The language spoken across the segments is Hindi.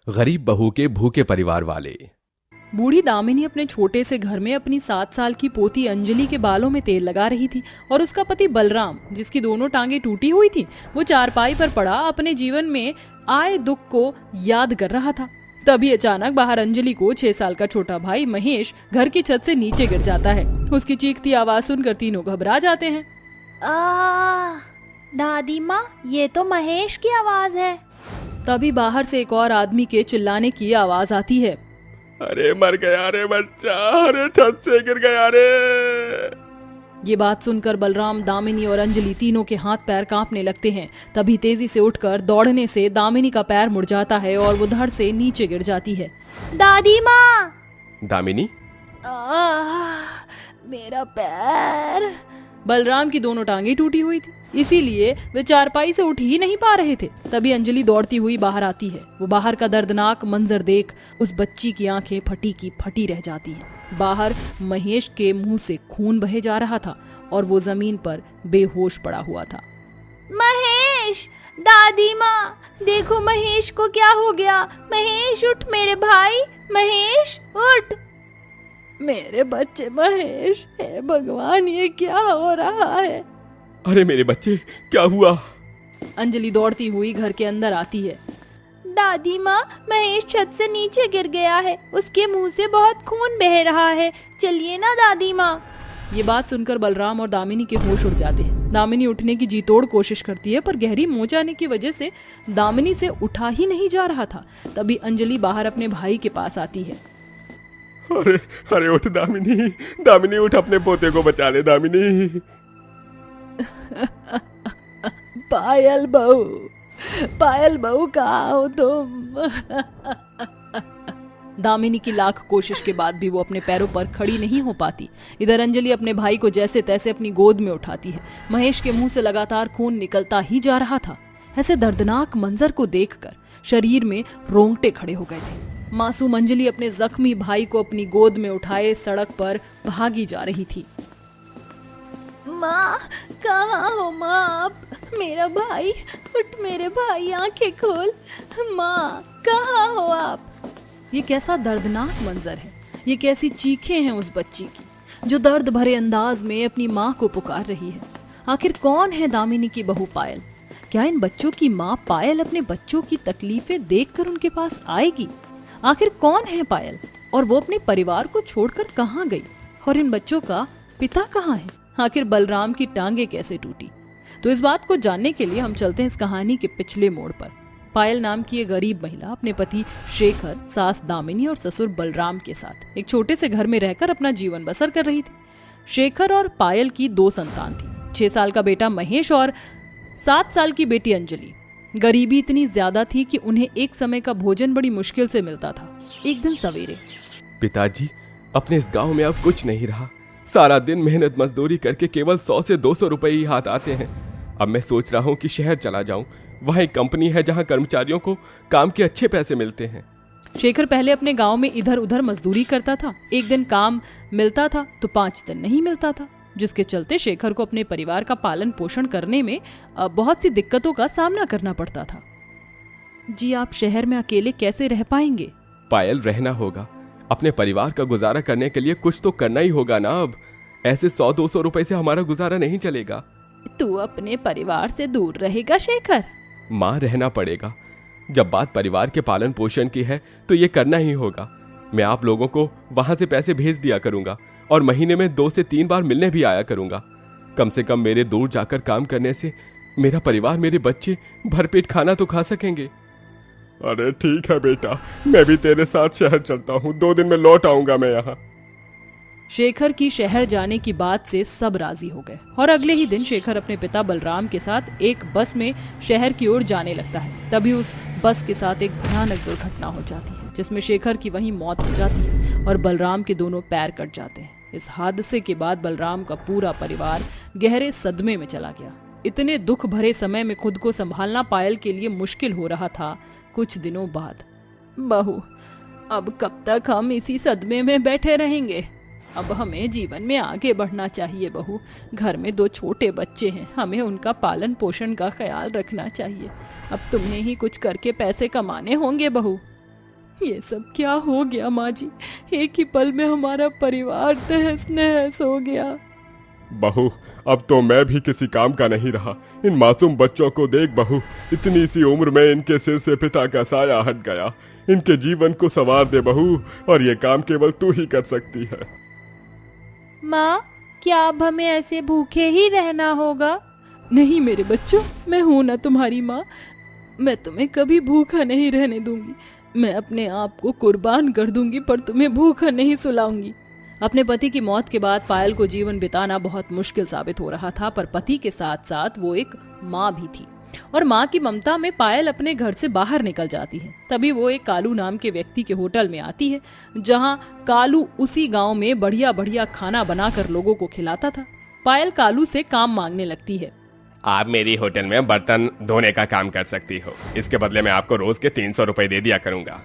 गरीब बहू के भूखे परिवार वाले। बूढ़ी दामिनी अपने छोटे से घर में अपनी 7 साल की पोती अंजलि के बालों में तेल लगा रही थी और उसका पति बलराम, जिसकी दोनों टांगे टूटी हुई थी, वो चारपाई पर पड़ा अपने जीवन में आए दुख को याद कर रहा था। तभी अचानक बाहर अंजलि को 6 साल का छोटा भाई महेश घर की छत से नीचे गिर जाता है। उसकी चीखती आवाज सुनकर तीनों घबरा जाते हैं। दादी माँ, ये तो महेश की आवाज है। तभी बाहर से एक और आदमी के चिल्लाने की आवाज आती है। अरे मर गया रे बच्चा, अरे छत से गिर गया रे। ये बात सुनकर बलराम, दामिनी और अंजलि तीनों के हाथ पैर कांपने लगते हैं। तभी तेजी से उठकर दौड़ने से दामिनी का पैर मुड़ जाता है और वो धड़ से नीचे गिर जाती है। दादी माँ! दामिनी, मेरा पैर। बलराम की दोनों टांगे टूटी हुई थी, इसीलिए वे चारपाई से उठ ही नहीं पा रहे थे। तभी अंजलि दौड़ती हुई बाहर आती है। वो बाहर का दर्दनाक मंजर देख उस बच्ची की आंखें फटी की फटी रह जाती हैं। बाहर महेश के मुंह से खून बहे जा रहा था और वो जमीन पर बेहोश पड़ा हुआ था। महेश! दादी माँ, देखो महेश को क्या हो गया। महेश उठ मेरे भाई, महेश उठ। मेरे बच्चे महेश, हे भगवान, ये क्या हो रहा है? अरे मेरे बच्चे, क्या हुआ? अंजलि दौड़ती हुई घर के अंदर आती है। दादी माँ, महेश छत से नीचे गिर गया है, उसके मुंह से बहुत खून बह रहा है, चलिए ना दादी माँ। ये बात सुनकर बलराम और दामिनी के होश उड़ जाते हैं। दामिनी उठने की जी तोड़ कोशिश करती है, पर गहरी मोच आने की वजह से दामिनी से उठा ही नहीं जा रहा था। तभी अंजलि बाहर अपने भाई के पास आती है। अरे अरे उठ दामिनी, दामिनी उठ, अपने पोते को बचा ले दामिनी। पायल बहू कहाँ हो तुम? दामिनी की लाख कोशिश के बाद भी वो अपने पैरों पर खड़ी नहीं हो पाती। इधर अंजलि अपने भाई को जैसे तैसे अपनी गोद में उठाती है। महेश के मुंह से लगातार खून निकलता ही जा रहा था। ऐसे दर्दनाक मंजर को देखकर शरीर में रोंगटे खड़े हो गए थे। मासूम अंजलि अपने जख्मी भाई को अपनी गोद में उठाए सड़क पर भागी जा रही थी। माँ, कहाँ हो माँ आप? मेरा भाई, उठ मेरे भाई, आंखें खोल। माँ, कहाँ हो आप? ये कैसा दर्दनाक मंजर है, ये कैसी चीखें हैं उस बच्ची की जो दर्द भरे अंदाज में अपनी माँ को पुकार रही है। आखिर कौन है दामिनी की बहू पायल? क्या इन बच्चों की माँ पायल अपने बच्चों की तकलीफें देखकर उनके पास आएगी? आखिर कौन है पायल और वो अपने परिवार को छोड़कर कहाँ गई? और इन बच्चों का पिता कहाँ है? आखिर बलराम की टांगे कैसे टूटी? तो इस बात को जानने के लिए हम चलते हैं इस कहानी के पिछले मोड़ पर। पायल नाम की एक गरीब महिला अपने पति शेखर, सास दामिनी और ससुर बलराम के साथ एक छोटे से घर में रहकर अपना जीवन बसर कर रही थी। शेखर और पायल की 2 संतान थी, 6 साल का बेटा महेश और 7 साल की बेटी अंजलि। गरीबी इतनी ज्यादा थी कि उन्हें एक समय का भोजन बड़ी मुश्किल से मिलता था। एक दिन सवेरे, पिताजी, अपने इस गांव में अब कुछ नहीं रहा। सारा दिन मेहनत मजदूरी करके केवल 100 से 200 रुपए ही हाथ आते हैं। अब मैं सोच रहा हूँ कि शहर चला जाऊं। वहाँ एक कंपनी है जहाँ कर्मचारियों को काम के अच्छे पैसे मिलते हैं। शेखर पहले अपने गांव में इधर उधर मजदूरी करता था। एक दिन काम मिलता था तो 5 दिन नहीं मिलता था, जिसके चलते शेखर को अपने परिवार का पालन पोषण करने में बहुत सी दिक्कतों का सामना करना पड़ता था। जी, आप शहर में अकेले कैसे रह पाएंगे? पायल, रहना होगा। अपने परिवार का गुजारा करने के लिए कुछ तो करना ही होगा ना। अब ऐसे 100-200 रुपए से हमारा गुजारा नहीं चलेगा। तू अपने परिवार से दूर रहेगा शेखर? माँ, रहना पड़ेगा। जब बात परिवार के पालन पोषण की है तो ये करना ही होगा। मैं आप लोगों को वहां से पैसे भेज दिया करूंगा और महीने में 2 से 3 बार मिलने भी आया करूंगा। कम से कम मेरे दूर जाकर काम करने से मेरा परिवार, मेरे बच्चे भरपेट खाना तो खा सकेंगे। अरे ठीक है बेटा, मैं भी तेरे साथ शहर चलता हूँ। 2 दिन में लौट आऊंगा मैं यहाँ। शेखर की शहर जाने की बात से सब राजी हो गए और अगले ही दिन शेखर अपने पिता बलराम के साथ एक बस में शहर की ओर जाने लगता है। तभी उस बस के साथ एक भयानक दुर्घटना हो जाती है, जिसमें शेखर की वहीं मौत हो जाती है और बलराम के दोनों पैर कट जाते हैं। इस हादसे के बाद बलराम का पूरा परिवार गहरे सदमे में चला गया। इतने दुख भरे समय में खुद को संभालना पायल के लिए मुश्किल हो रहा था। कुछ दिनों बाद, बहू, अब कब तक हम इसी सदमे में बैठे रहेंगे? अब हमें जीवन में आगे बढ़ना चाहिए बहू। घर में 2 छोटे बच्चे हैं, हमें उनका पालन पोषण का ख्याल रखना चाहिए। अब तुम्हें ही कुछ करके पैसे कमाने होंगे बहू। ये सब क्या हो गया माँ जी? एक ही पल में हमारा परिवार तहस नहस हो गया। बहू, अब तो मैं भी किसी काम का नहीं रहा। इन मासूम बच्चों को देख बहू, इतनी सी उम्र में इनके सिर से पिता का साया हट गया। इनके जीवन को संवार दे बहू, और ये काम केवल तू ही कर सकती है। माँ, क्या अब हमें ऐसे भूखे ही रहना होगा? नहीं मेरे बच्चों, मैं हूं ना तुम्हारी माँ। मैं तुम्हें कभी भूखा नहीं रहने दूंगी। मैं अपने आप को कुर्बान कर दूंगी, पर तुम्हें भूखा नहीं सुलाऊंगी। अपने पति की मौत के बाद पायल को जीवन बिताना बहुत मुश्किल साबित हो रहा था, पर पति के साथ साथ वो एक माँ भी थी, और माँ की ममता में पायल अपने घर से बाहर निकल जाती है। तभी वो एक कालू नाम के व्यक्ति के होटल में आती है, जहाँ कालू उसी गांव में बढ़िया बढ़िया खाना बनाकर लोगों को खिलाता था। पायल कालू से काम मांगने लगती है। आप मेरी होटल में बर्तन धोने का काम कर सकती हो, इसके बदले मैं आपको रोज के 300 रुपए दे दिया करूंगा।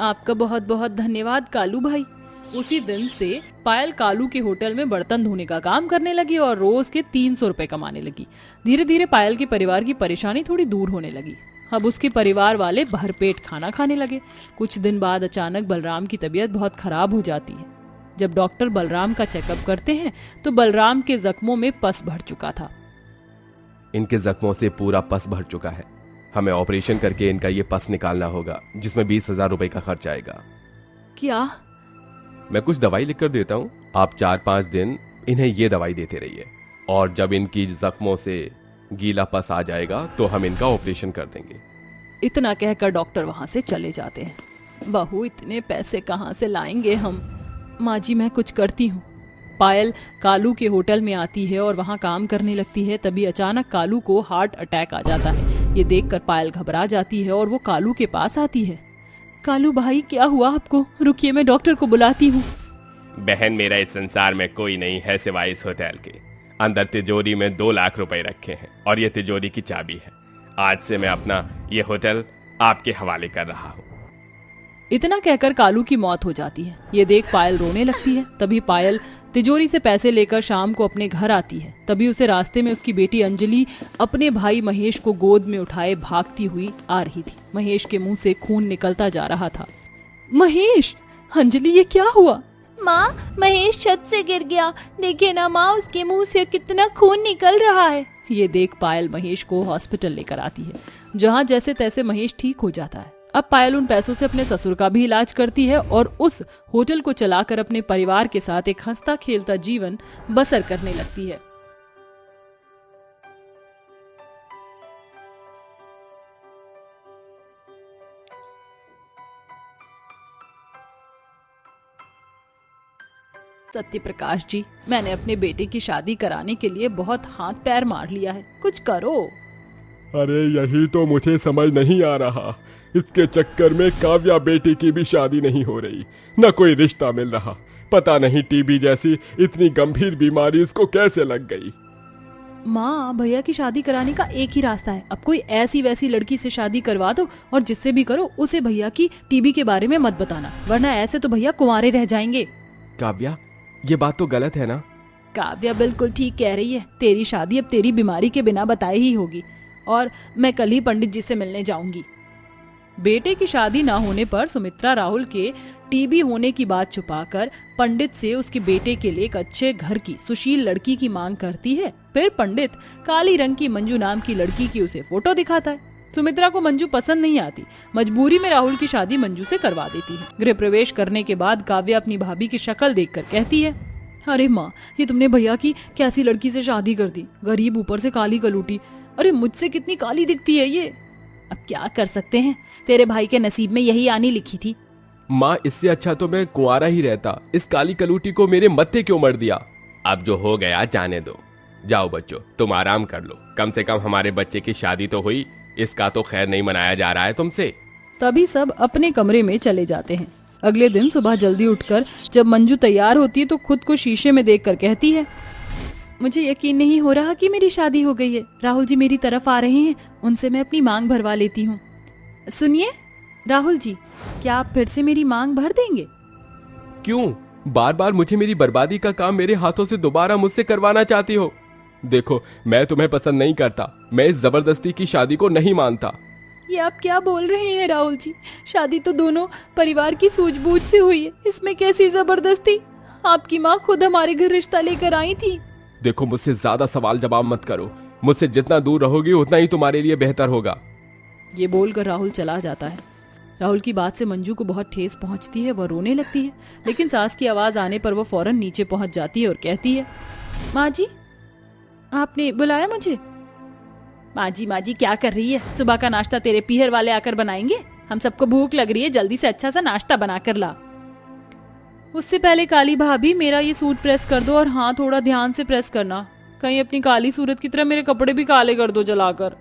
आपका बहुत बहुत धन्यवाद कालू भाई। उसी दिन से पायल कालू के होटल में बर्तन धोने का काम करने लगी और रोज के 300 रुपए कमाने लगी। धीरे धीरे पायल के परिवार की परेशानी थोड़ी दूर होने लगी। अब उसके परिवार वाले भरपेट खाना खाने लगे। कुछ दिन बाद अचानक बलराम की तबीयत बहुत खराब हो जाती है। जब डॉक्टर बलराम का चेकअप करते हैं तो बलराम के जख्मों में पस भर चुका था। इनके जख्मों से पूरा पस भर चुका है। हमें ऑपरेशन करके इनका ये पस निकालना होगा, जिसमें 20,000 रुपए का खर्च आएगा। क्या? मैं कुछ दवाई लिखकर देता हूँ, आप 4-5 दिन इन्हें ये दवाई देते रहिए, और जब इनकी जख्मों से गीला पस आ जाएगा तो हम इनका ऑपरेशन कर देंगे। इतना कहकर डॉक्टर वहां से चले जाते हैं। बहू, इतने पैसे कहाँ से लाएंगे हम? माँ जी, मैं कुछ करती हूँ। पायल कालू के होटल में आती है और वहाँ काम करने लगती है। तभी अचानक कालू को हार्ट अटैक आ जाता है। ये देखकर पायल घबरा जाती है और वो कालू के पास आती है। कालू भाई, क्या हुआ आपको? रुकिए, मैं डॉक्टर को बुलाती हूँ। बहन, मेरा इस संसार में कोई नहीं है सिवाय इस होटल के। अंदर तिजोरी में 2 लाख रुपए रखे हैं, और ये तिजोरी की चाबी है। आज से मैं अपना ये होटल आपके हवाले कर रहा हूँ। इतना कहकर कालू की मौत हो जाती है। ये देख पायल रोने लगती है। तभी पायल तिजोरी से पैसे लेकर शाम को अपने घर आती है। तभी उसे रास्ते में उसकी बेटी अंजलि अपने भाई महेश को गोद में उठाए भागती हुई आ रही थी। महेश के मुंह से खून निकलता जा रहा था। महेश! अंजलि, ये क्या हुआ? माँ, महेश छत से गिर गया। देखिए ना माँ, उसके मुंह से कितना खून निकल रहा है। ये देख पायल महेश को हॉस्पिटल लेकर आती है, जहाँ जैसे तैसे महेश ठीक हो जाता है। अब पायल उन पैसों से अपने ससुर का भी इलाज करती है और उस होटल को चलाकर अपने परिवार के साथ एक हंसता खेलता जीवन बसर करने लगती है। सत्य प्रकाश जी, मैंने अपने बेटे की शादी कराने के लिए बहुत हाथ पैर मार लिया है, कुछ करो। अरे यही तो मुझे समझ नहीं आ रहा। इसके चक्कर में काव्या बेटी की भी शादी नहीं हो रही, न कोई रिश्ता मिल रहा। पता नहीं टीबी जैसी इतनी गंभीर बीमारी इसको कैसे लग गई। माँ, भैया की शादी कराने का एक ही रास्ता है। अब कोई ऐसी वैसी लड़की से शादी करवा दो, और जिससे भी करो उसे भैया की टीबी के बारे में मत बताना, वरना ऐसे तो भैया कुंवारे रह जाएंगे। काव्या, ये बात तो गलत है ना? काव्या बिल्कुल ठीक कह रही है। तेरी शादी अब तेरी बीमारी के बिना बताए ही होगी, और मैं कल ही पंडित जी से मिलने जाऊंगी। बेटे की शादी ना होने पर सुमित्रा राहुल के टीबी होने की बात छुपाकर पंडित से उसके बेटे के लिए एक अच्छे घर की सुशील लड़की की मांग करती है। फिर पंडित काली रंग की मंजू नाम की लड़की की उसे फोटो दिखाता है। सुमित्रा को मंजू पसंद नहीं आती। मजबूरी में राहुल की शादी मंजू से करवा देती है। गृह प्रवेश करने के बाद काव्या अपनी भाभी की शक्ल देखकर कहती है, अरे माँ, ये तुमने भैया की कैसी लड़की से शादी कर दी? गरीब, ऊपर से काली कलूटी। अरे मुझसे कितनी काली दिखती है ये। अब क्या कर सकते हैं, तेरे भाई के नसीब में यही आनी लिखी थी। माँ, इससे अच्छा तो मैं कुंवारा ही रहता। इस काली कलूटी को मेरे मत्थे क्यों मर दिया? अब जो हो गया जाने दो। जाओ बच्चों, तुम आराम कर लो। कम से कम हमारे बच्चे की शादी तो हुई, इसका तो खैर नहीं मनाया जा रहा है तुमसे। तभी सब अपने कमरे में चले जाते हैं। अगले दिन सुबह जल्दी उठकर जब मंजू तैयार होती है तो खुद को शीशे में देखकर कहती है, मुझे यकीन नहीं हो रहा कि मेरी शादी हो गई है। राहुल जी मेरी तरफ आ रहे हैं, उनसे मैं अपनी मांग भरवा लेती हूँ। सुनिए राहुल जी, क्या आप फिर से मेरी मांग भर देंगे? क्यों बार बार मुझे मेरी बर्बादी का काम मेरे हाथों से दोबारा मुझसे करवाना चाहती हो? देखो, मैं तुम्हें पसंद नहीं करता। मैं इस जबरदस्ती की शादी को नहीं मानता। ये आप क्या बोल रहे हैं राहुल जी? शादी तो दोनों परिवार की सूझबूझ से हुई है, इसमें कैसी जबरदस्ती? आपकी माँ खुद हमारे घर रिश्ता लेकर आई थी। देखो, मुझसे ज्यादा सवाल जवाब मत करो। मुझसे जितना दूर रहोगी उतना ही तुम्हारे लिए बेहतर होगा। ये बोलकर राहुल चला जाता है। राहुल की बात से मंजू को बहुत ठेस पहुंचती है, वह रोने लगती है, लेकिन सास की आवाज आने पर वह फौरन नीचे पहुंच जाती है और कहती है, माँ जी आपने बुलाया मुझे? माँ जी क्या कर रही है? सुबह का नाश्ता तेरे पीहर वाले आकर बनाएंगे। हम सबको भूख लग रही है, जल्दी से अच्छा सा नाश्ता बना कर ला। उससे पहले काली भाभी मेरा ये सूट प्रेस कर दो, और हाँ थोड़ा ध्यान से प्रेस करना, कहीं अपनी काली सूरत की तरह मेरे कपड़े भी काले कर दो जलाकर।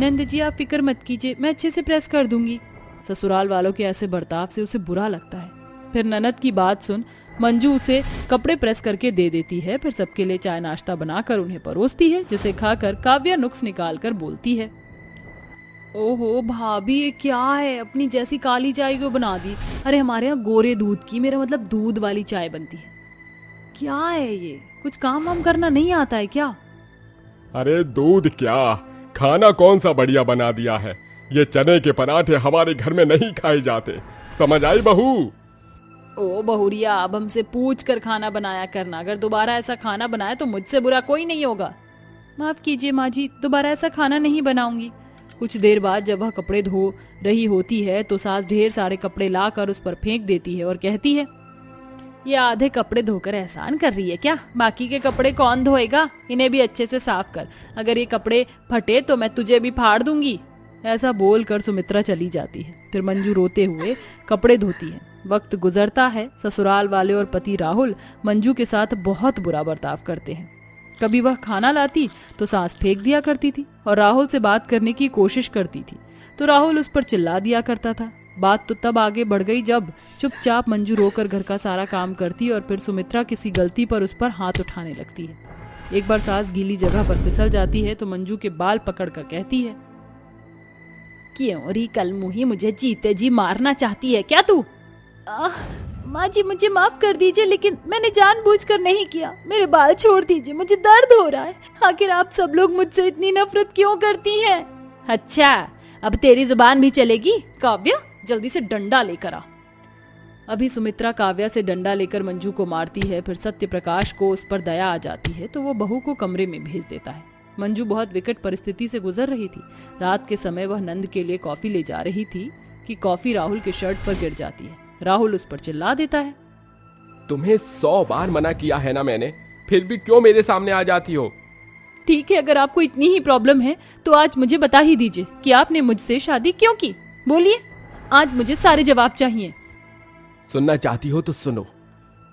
नंद जी आप फिक्र मत कीजिए, मैं अच्छे से प्रेस कर दूंगी। ससुराल वालों के ऐसे बर्ताव से उसे बुरा लगता है। फिर ननद की बात सुन मंजू उसे कपड़े प्रेस करके दे देती है। फिर सबके लिए चाय नाश्ता बनाकर उन्हें परोसती है, जिसे खाकर काव्या नुक्स निकाल कर बोलती है, ओहो भाभी ये क्या है? अपनी जैसी काली चाय को बना दी। अरे हमारे यहाँ गोरे दूध की, मेरा मतलब दूध वाली चाय बनती है। क्या है ये? कुछ काम वाम करना नहीं आता है क्या? अरे दूध क्या, खाना कौन सा बढ़िया बना दिया है। ये चने के पराठे हमारे घर में नहीं खाए जाते, समझ आई बहू? ओ बहुरिया, अब हमसे पूछ कर खाना बनाया करना। अगर दोबारा ऐसा खाना बनाए तो मुझसे बुरा कोई नहीं होगा। माफ कीजिए माँ जी, दोबारा ऐसा खाना नहीं बनाऊंगी। कुछ देर बाद जब वह कपड़े धो रही होती है तो सास ढेर सारे कपड़े लाकर उस पर फेंक देती है और कहती है, ये आधे कपड़े धोकर एहसान कर रही है क्या? बाकी के कपड़े कौन धोएगा? इन्हें भी अच्छे से साफ कर, अगर ये कपड़े फटे तो मैं तुझे भी फाड़ दूंगी। ऐसा बोलकर सुमित्रा चली जाती है। फिर मंजू रोते हुए कपड़े धोती है। वक्त गुजरता है। ससुराल वाले और पति राहुल मंजू के साथ बहुत बुरा बर्ताव करते हैं। कभी वह खाना लाती तो सास फेंक दिया करती थी, और राहुल से बात करने की कोशिश करती थी तो राहुल उस पर चिल्ला दिया करता था। बात तो तब आगे बढ़ गई जब चुपचाप मंजू रोकर घर का सारा काम करती और फिर सुमित्रा किसी गलती पर उस पर हाथ उठाने लगती है। एक बार सास गीली जगह पर फिसल जाती है तो मंजू के बाल पकड़कर कहती है, क्यों री कल मुही मुझे जीते जी मारना चाहती है क्या तू? माँ जी मुझे माफ कर दीजिए, लेकिन मैंने जानबूझकर नहीं किया। मेरे बाल छोड़ दीजिए, मुझे दर्द हो रहा है। आखिर आप सब लोग मुझसे इतनी नफरत क्यों करती हैं? अच्छा अब तेरी जुबान भी चलेगी? काव्या जल्दी से डंडा लेकर आ। अभी सुमित्रा काव्या से डंडा लेकर मंजू को मारती है। फिर सत्य प्रकाश को उस पर दया आ जाती है तो वो बहू को कमरे में भेज देता है। मंजू बहुत विकट परिस्थिति से गुजर रही थी। रात के समय वह नंद के लिए कॉफी ले जा रही थी कि कॉफी राहुल के शर्ट पर गिर जाती है। राहुल उस पर चिल्ला देता है, तुम्हें 100 बार मना किया है ना मैंने, फिर भी क्यों मेरे सामने आ जाती हो? ठीक है, अगर आपको इतनी ही प्रॉब्लम है तो आज मुझे बता ही दीजिए कि आपने मुझसे शादी क्यों की। बोलिए, आज मुझे सारे जवाब चाहिए। सुनना चाहती हो तो सुनो।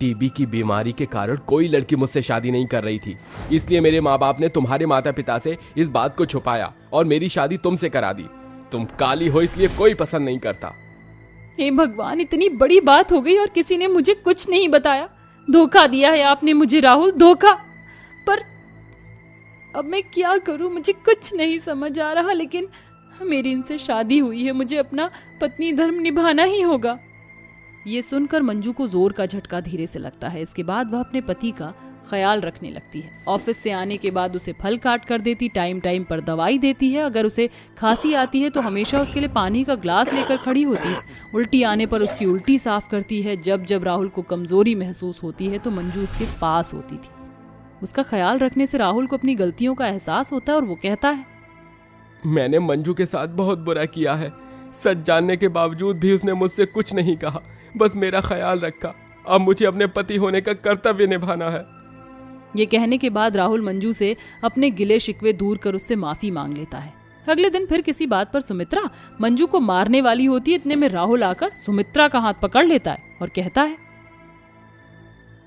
टीबी की बीमारी के कारण कोई लड़की मुझसे शादी नहीं कर रही थी, इसलिए मेरे माँ बाप ने तुम्हारे माता पिता से इस बात को छुपाया और मेरी शादी तुमसे करा दी। तुम काली हो इसलिए कोई पसंद नहीं करता। हे भगवान, इतनी बड़ी बात हो गई और किसी ने मुझे कुछ नहीं बताया। धोखा दिया है आपने मुझे राहुल, धोखा। पर अब मैं क्या करूं, मुझे कुछ नहीं समझ आ रहा। लेकिन मेरी इनसे शादी हुई है, मुझे अपना पत्नी धर्म निभाना ही होगा। ये सुनकर मंजू को जोर का झटका धीरे से लगता है। इसके बाद वह अपने पति का ख्याल रखने लगती है। ऑफिस से आने के बाद उसे फल काट कर देती, टाइम टाइम पर दवाई देती है। अगर उसे खांसी आती है तो हमेशा उसके लिए पानी का ग्लास लेकर खड़ी होती है। उल्टी आने पर उसकी उल्टी साफ करती है। जब जब राहुल को कमजोरी महसूस होती है तो मंजू उसके पास होती थी। उसका ख्याल रखने से राहुल को अपनी गलतियों का एहसास होता है और वो कहता है, मैंने मंजू के साथ बहुत बुरा किया है। सच जानने के बावजूद भी उसने मुझसे कुछ नहीं कहा, बस मेरा ख्याल रखा। अब मुझे अपने पति होने का कर्तव्य निभाना है। ये कहने के बाद राहुल मंजू से अपने गिले शिकवे दूर कर उससे माफी मांग लेता है। अगले दिन फिर किसी बात पर सुमित्रा मंजू को मारने वाली होती है। इतने में राहुल आकर सुमित्रा का हाथ पकड़ लेता है और कहता है,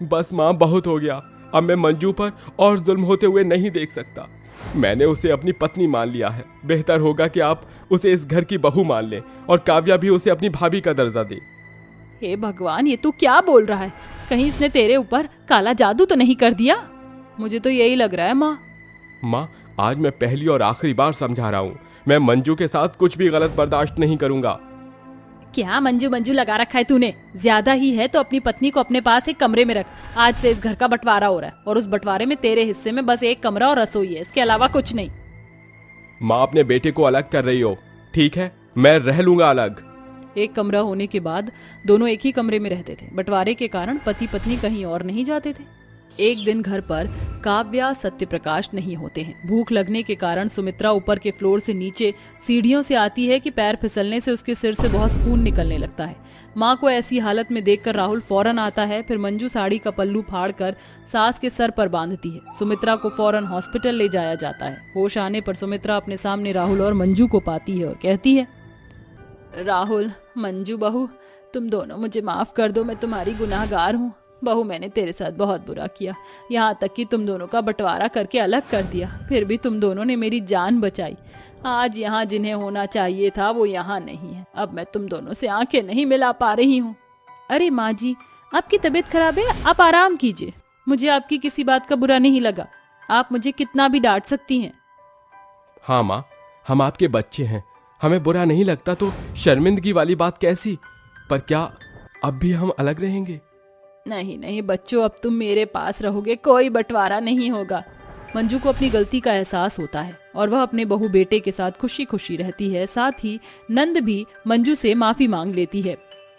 बस माँ, बहुत हो गया। अब मैं मंजू पर और जुल्म होते हुए नहीं देख सकता। मैंने उसे अपनी पत्नी मान लिया है। बेहतर होगा कि आप उसे इस घर की बहू मान लें और काव्या भी उसे अपनी भाभी का दर्जा दे। हे भगवान, ये तू क्या बोल रहा है? कहीं इसने तेरे ऊपर काला जादू तो नहीं कर दिया? मुझे तो यही लग रहा है। माँ, आज मैं पहली और आखिरी बार समझा रहा हूँ, मैं मंजू के साथ कुछ भी गलत बर्दाश्त नहीं करूंगा। क्या मंजू मंजू लगा रखा है तूने? ज्यादा ही है तो अपनी पत्नी को अपने पास एक कमरे में रख। आज से इस घर का बंटवारा हो रहा है और उस बंटवारे में तेरे हिस्से में बस एक कमरा और रसोई है, इसके अलावा कुछ नहीं। माँ, अपने बेटे को अलग कर रही हो। ठीक है, मैं रह लूंगा अलग। एक कमरा होने के बाद दोनों एक ही कमरे में रहते थे। बंटवारे के कारण पति पत्नी कहीं और नहीं जाते थे। एक दिन घर पर काव्या सत्यप्रकाश नहीं होते हैं। भूख लगने के कारण सुमित्रा ऊपर के फ्लोर से नीचे सीढ़ियों से आती है कि पैर फिसलने से उसके सिर से बहुत खून निकलने लगता है। माँ को ऐसी हालत में देखकर राहुल फौरन आता है। फिर मंजू साड़ी का पल्लू फाड़कर सास के सर पर बांधती है। सुमित्रा को फौरन हॉस्पिटल ले जाया जाता है। होश आने पर सुमित्रा अपने सामने राहुल और मंजू को पाती है और कहती है, राहुल, मंजू बहू, तुम दोनों मुझे माफ कर दो। मैं तुम्हारी गुनाहगार हूँ। बहू, मैंने तेरे साथ बहुत बुरा किया, यहाँ तक कि तुम दोनों का बंटवारा करके अलग कर दिया। फिर भी तुम दोनों ने मेरी जान बचाई। आज यहाँ जिन्हें होना चाहिए था वो यहाँ नहीं है। अब मैं तुम दोनों से आंखें नहीं मिला पा रही हूँ। अरे माँ जी, आपकी तबीयत खराब है, आप आराम कीजिए। मुझे आपकी किसी बात का बुरा नहीं लगा। आप मुझे कितना भी डांट सकती हैं। हाँ माँ, हम आपके बच्चे हैं, हमें बुरा नहीं लगता तो शर्मिंदगी वाली बात कैसी? पर क्या अब भी हम अलग रहेंगे? नहीं नहीं बच्चों, अब तुम मेरे पास रहोगे, कोई बंटवारा नहीं होगा। मंजू को अपनी गलती का एहसास होता है और वह अपने बहू बेटे के साथ खुशी खुशी रहती है। साथ ही नंद भी मंजू से माफी मांग लेती है।